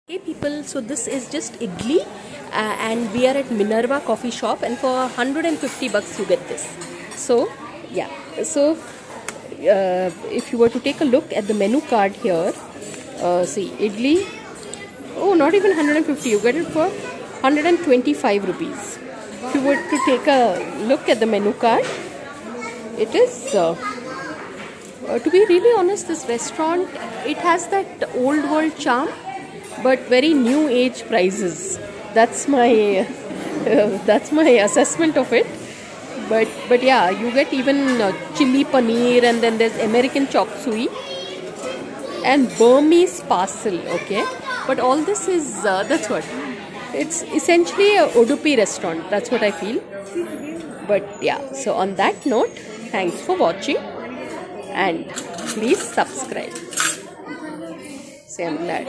Hey people, so this is just idli and we are at Minerva coffee shop, and for 150 bucks you get this. So yeah, so if you were to take a look at the menu card here, see idli, oh not even 150, you get it for 125 rupees. If you were to take a look at the menu card, it is to be really honest, this restaurant, it has that old world charm but very new age prices. That's my assessment of it. But yeah, you get even chili paneer, and then there's American chop suey and Burmese parcel. Okay, but all this is that's what it's essentially a Udupi restaurant. That's what I feel. But yeah, so on that note, thanks for watching and please subscribe. Say I'm glad.